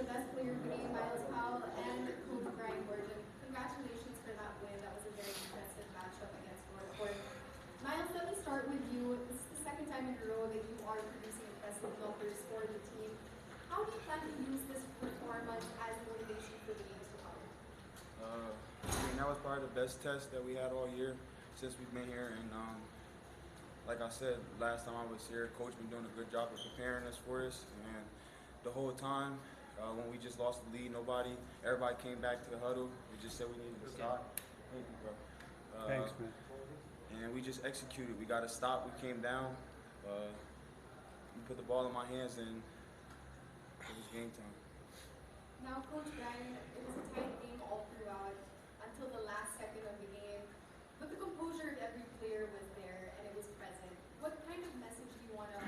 best player of the game, MYLES Powell, and Coach Brian Gordon. Congratulations for that win. That was a very impressive matchup against Northport. MYLES, let me start with you. This is the second time in a row that you are producing impressive numbers for the team. How do you plan to use this performance as motivation for the games to come? That was probably the best test that we had all year since we've been here. And like I said, last time I was here, Coach been doing a good job of preparing us for this. And the whole time, when we just lost the lead, everybody came back to the huddle. We just said we needed to stop. Thank you, bro. Thanks, man. And we just executed. We got to stop. We came down. We put the ball in my hands, and it was game time. Now, Coach Brian, it was a tight game all throughout until the last second of the game. But the composure of every player was there, and it was present. What kind of message do you want to,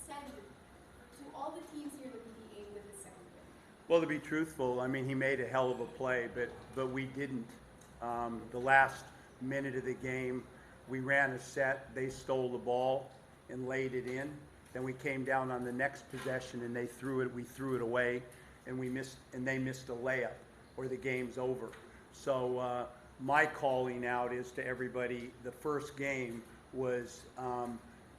send to all the teams here that will be aiming with the second win? Well, to be truthful, I mean, he made a hell of a play, but we didn't. The last minute of the game, we ran a set, they stole the ball and laid it in. Then we came down on the next possession and we threw it away, and they missed a layup, or the game's over. So my calling out is to everybody, the first game was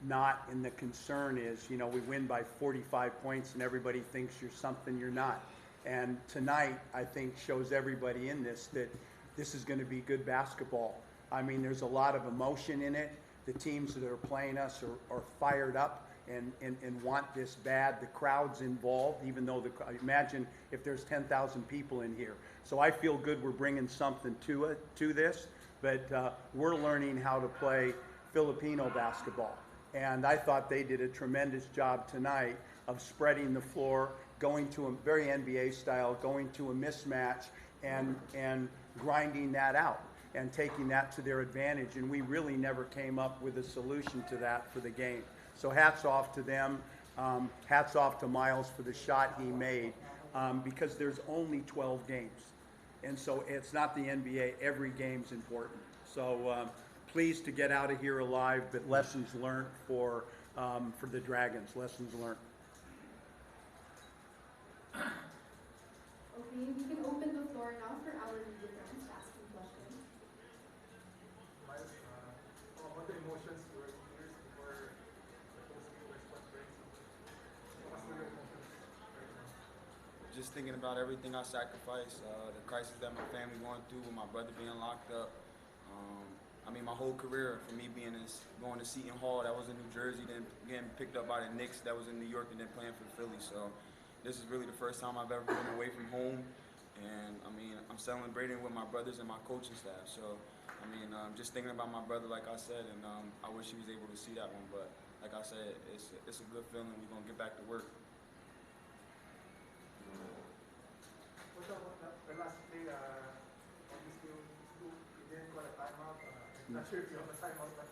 not, and the concern is, we win by 45 points and everybody thinks you're something you're not. And tonight, I think, shows everybody in this that this is going to be good basketball. I mean, there's a lot of emotion in it. The teams that are playing us are fired up and want this bad. The crowd's involved, even though imagine if there's 10,000 people in here. So I feel good we're bringing something to this, but we're learning how to play Filipino basketball. And I thought they did a tremendous job tonight of spreading the floor, going to a very NBA style, going to a mismatch and grinding that out and taking that to their advantage. And we really never came up with a solution to that for the game. So hats off to them. Hats off to MYLES for the shot he made, because there's only 12 games. And so it's not the NBA. Every game's important. So pleased to get out of here alive, but lessons learned for the Dragons. Lessons learned. Okay, we can open the floor now for our media friends asking questions. MYLES, what the emotions were years before the post-game response breaks? What's the emotions right now? Just thinking about everything I sacrificed, the crisis that my family going through with my brother being locked up. I mean, my whole career, for me going to Seton Hall, that was in New Jersey, then getting picked up by the Knicks, that was in New York, and then playing for the Phillies. So this is really the first time I've ever been away from home. And I mean, I'm celebrating with my brothers and my coaching staff. So, I mean, just thinking about my brother, like I said, and I wish he was able to see that one. But like I said, it's a good feeling. We're going to get back to work. What about the last play? Obviously, you didn't call a timeout. I'm not sure if you have a timeout, but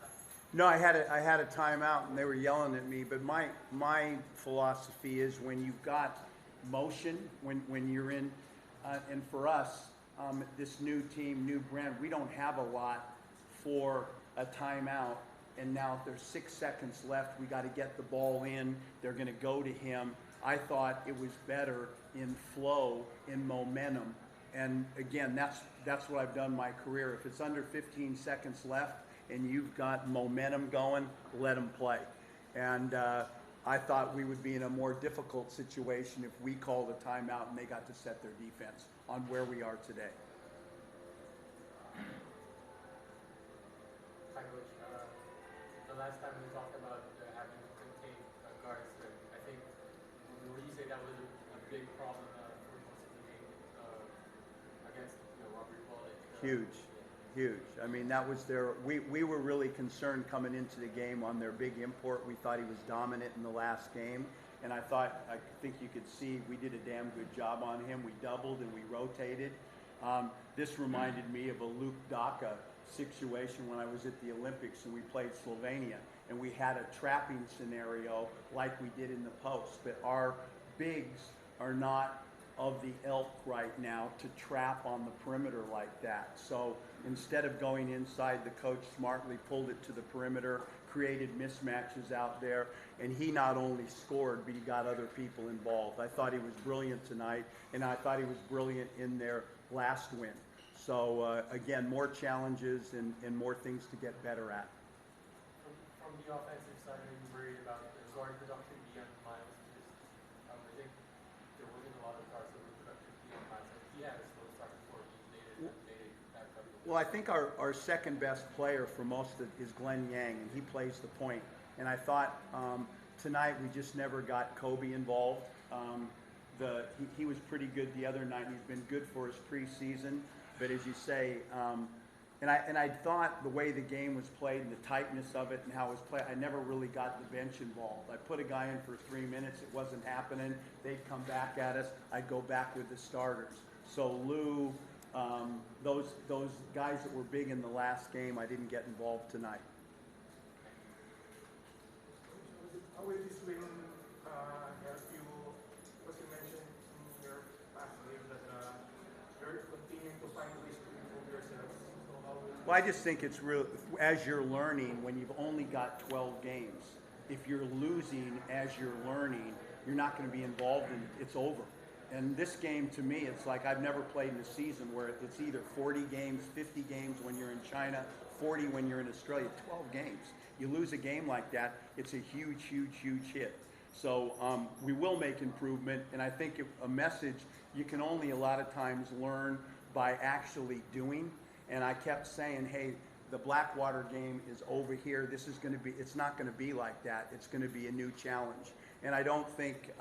No, I had a timeout, and they were yelling at me. But my philosophy is when you've got motion, when you're in, and for us, this new team, new brand, we don't have a lot for a timeout. And now if there's 6 seconds left, we got to get the ball in. They're going to go to him. I thought it was better in flow, in momentum. And again, that's what I've done in my career. If it's under 15 seconds left and you've got momentum going, let them play. And I thought we would be in a more difficult situation if we called a timeout and they got to set their defense on where we are today. Hi, Coach. The last time we talked about having to contain guards, I think, would you say that was a big problem for most of the game against Robert Bullock? Huge. I mean, that was we were really concerned coming into the game on their big import. We thought he was dominant in the last game. And I think you could see we did a damn good job on him. We doubled and we rotated. This reminded me of a Luke Daka situation when I was at the Olympics and we played Slovenia. And we had a trapping scenario like we did in the post. But our bigs are not of the ilk right now to trap on the perimeter like that. So instead of going inside, the coach smartly pulled it to the perimeter, created mismatches out there, and he not only scored, but he got other people involved. I thought he was brilliant tonight, and I thought he was brilliant in their last win. So again, more challenges and more things to get better at. From the offensive side, are you worried about the guard production beyond Miles? Because I think there wasn't a lot of guards that were productive beyond Miles. And he had a slow start before he made it back up. Well, I think our second best player for most of is Glenn Yang, and he plays the point. And I thought tonight we just never got Kobe involved. He was pretty good the other night. He's been good for his preseason, but as you say, and I thought the way the game was played and the tightness of it and how it was played, I never really got the bench involved. I put a guy in for 3 minutes, it wasn't happening. They'd come back at us. I'd go back with the starters. So Lou, those guys that were big in the last game, I didn't get involved tonight. How will this win help you? Because you mentioned in your past game that you're continuing to find ways to improve yourselves. So how will Well, I just think it's real, as you're learning, when you've only got 12 games, if you're losing as you're learning, you're not going to be involved in it. It's over. And this game, to me, it's like I've never played in a season where it's either 40 games, 50 games when you're in China, 40 when you're in Australia, 12 games. You lose a game like that, it's a huge, huge, huge hit. So we will make improvement, and I think a message you can only a lot of times learn by actually doing. And I kept saying, hey, the Blackwater game is over here. This is going to be, it's not going to be like that. It's going to be a new challenge. And I don't think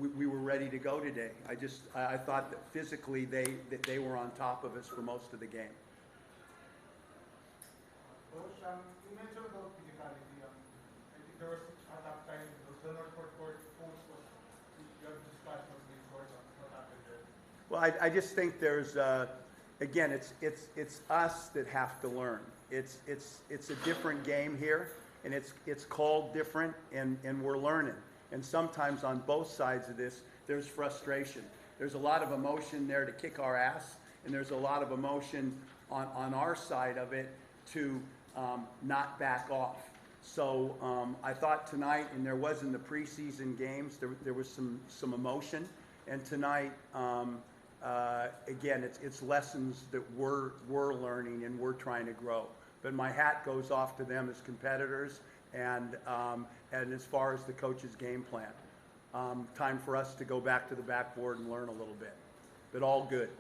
we were ready to go today. I thought that physically they were on top of us for most of the game. Coach, you mentioned about physicality. I think there was at that time the North Court coach was you have discussion with the court on what happened there. Well, I just think there's again, it's us that have to learn. It's a different game here, and it's called different, and we're learning. And sometimes on both sides of this, there's frustration. There's a lot of emotion there to kick our ass, and there's a lot of emotion on our side of it to not back off. So I thought tonight, and there was in the preseason games, there was some emotion, and tonight, again, it's lessons that we're learning and we're trying to grow. But my hat goes off to them as competitors, and as far as the coach's game plan. Time for us to go back to the backboard and learn a little bit, but all good.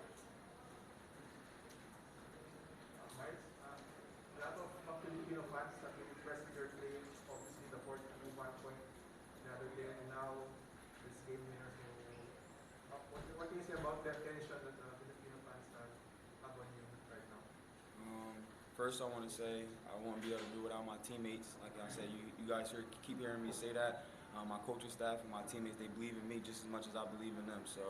A lot of Filipino fans have been impressed with your play. Obviously, the 41 point the other day, and now this game winner. So, what can you say about that tension that the Filipino fans have on you right now? First, I want to say I won't be able to do without my teammates. Like I said, you guys keep hearing me say that. My coaching staff and my teammates, they believe in me just as much as I believe in them. So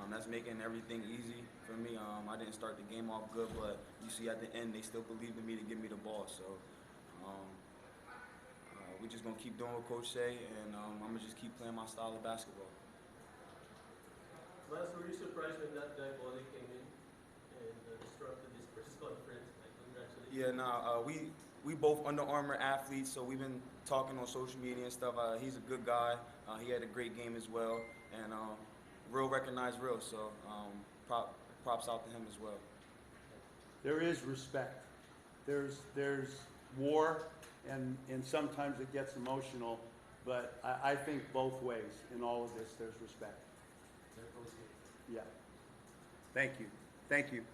that's making everything easy for me. I didn't start the game off good, but you see at the end, they still believed in me to give me the ball. So we're just going to keep doing what Coach say, and I'm going to just keep playing my style of basketball. Miles, were you surprised when that guy BOLICK came in and disrupted this press conference? Like, congratulations. Yeah, we both Under Armour athletes, so we've been talking on social media and stuff. He's a good guy. He had a great game as well, and real recognized real. So props out to him as well. There is respect. There's war, and sometimes it gets emotional, but I think both ways in all of this. There's respect. Yeah. Thank you. Thank you.